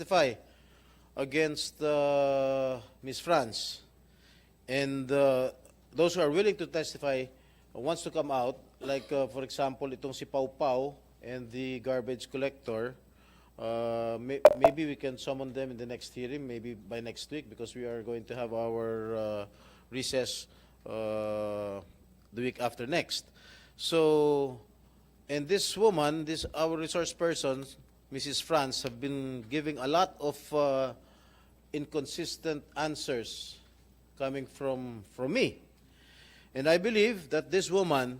testify against Ms. France. And those who are willing to testify wants to come out, like for example, itong si Pau Pau and the garbage collector, maybe we can summon them in the next hearing, maybe by next week, because we are going to have our recess the week after next. So, and this woman, our resource person, Mrs. France, have been giving a lot of inconsistent answers coming from me. And I believe that this woman,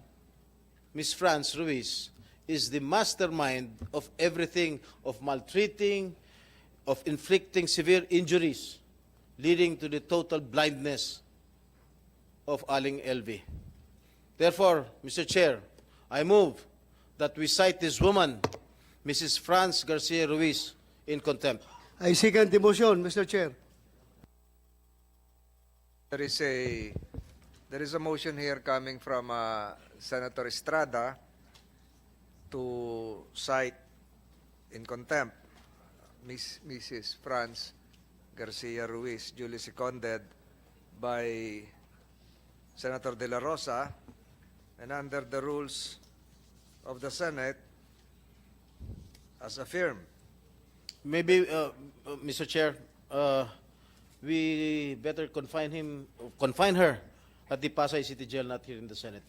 Ms. France Ruiz, is the mastermind of everything, of maltreating, of inflicting severe injuries, leading to the total blindness of Aling Elvie. Therefore, Mr. Chair, I move that we cite this woman, Mrs. France Garcia Ruiz, in contempt. I second the motion, Mr. Chair. There is a motion here coming from Senator Estrada to cite in contempt Mrs. France Garcia Ruiz, duly seconded by Senator De La Rosa, and under the rules of the Senate, as affirmed. Maybe, Mr. Chair, we better confine her at the Pasay City Jail, not here in the Senate.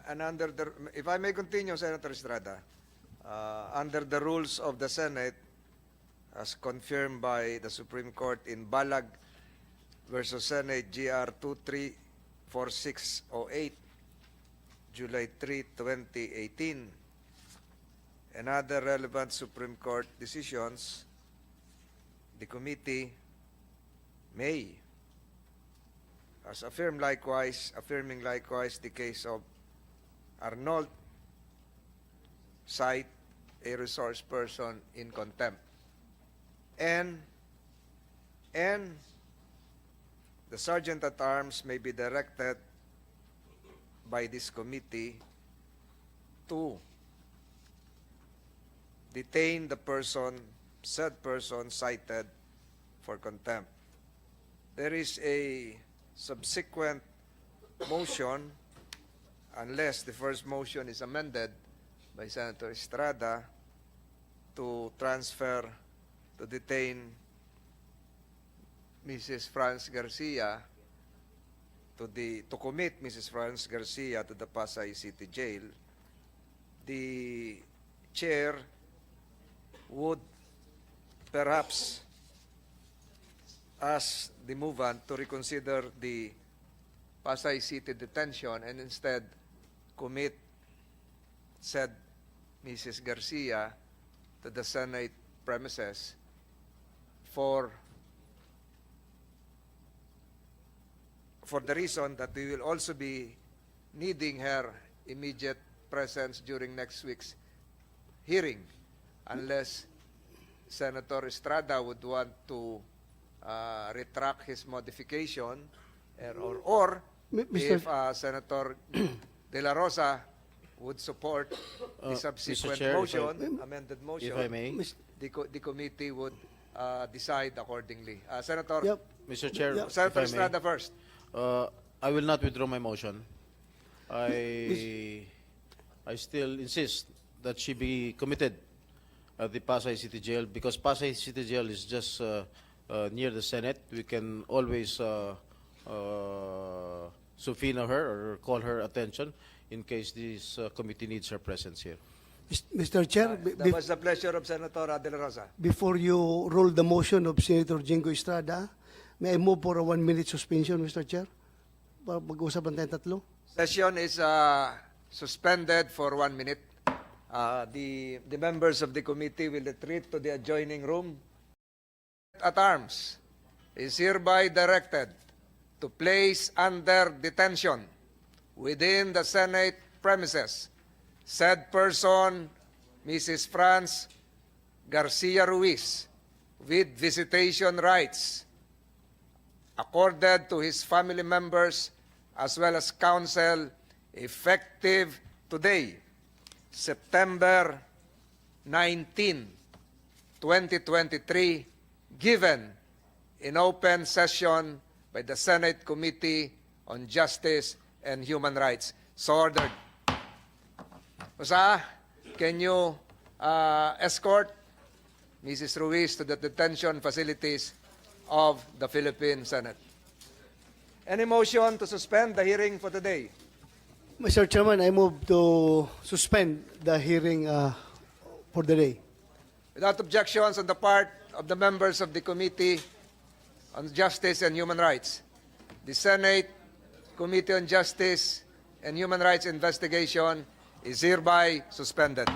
And under the, if I may continue, Senator Estrada, under the rules of the Senate, as confirmed by the Supreme Court in Balag versus Senate GR 234608, July 3, 2018, and other relevant Supreme Court decisions, the committee may, as affirming likewise the case of Arnold, cite a resource person in contempt. And the Sergeant at Arms may be directed by this committee to detain the person, said person cited for contempt. There is a subsequent motion, unless the first motion is amended by Senator Estrada, to transfer, to detain Mrs. France Garcia to commit Mrs. France Garcia to the Pasay City Jail. The chair would perhaps ask the movant to reconsider the Pasay City detention and instead commit said Mrs. Garcia to the Senate premises for the reason that we will also be needing her immediate presence during next week's hearing, unless Senator Estrada would want to retract his modification, or if Senator De La Rosa would support the subsequent Chair, motion, amended motion, if I may. the committee would decide accordingly. Senator, Yep. Mr. Chair, Yep. Senator if I may. Estrada first. I will not withdraw my motion. I still insist that she be committed at the Pasay City Jail, because Pasay City Jail is just near the Senate. We can always subpoena her or call her attention in case this committee needs her presence here. Mr. Chair, That was the pleasure of Senator De La Rosa. before you rule the motion of Senator Jingo Estrada, may I move for a 1-minute suspension, Mr. Chair? Para mag-usapan tayong tatlo. Session is suspended for 1 minute. The members of the committee will retreat to the adjoining room. At Arms is hereby directed to place under detention within the Senate premises said person, Mrs. France Garcia Ruiz, with visitation rights accorded to his family members as well as counsel, effective today, September 19, 2023, given in open session by the Senate Committee on Justice and Human Rights. So ordered. Usa, can you escort Mrs. Ruiz to the detention facilities of the Philippine Senate? Any motion to suspend the hearing for today? Mr. Chairman, I move to suspend the hearing for the day. Without objections on the part of the members of the Committee on Justice and Human Rights, the Senate Committee on Justice and Human Rights investigation is hereby suspended.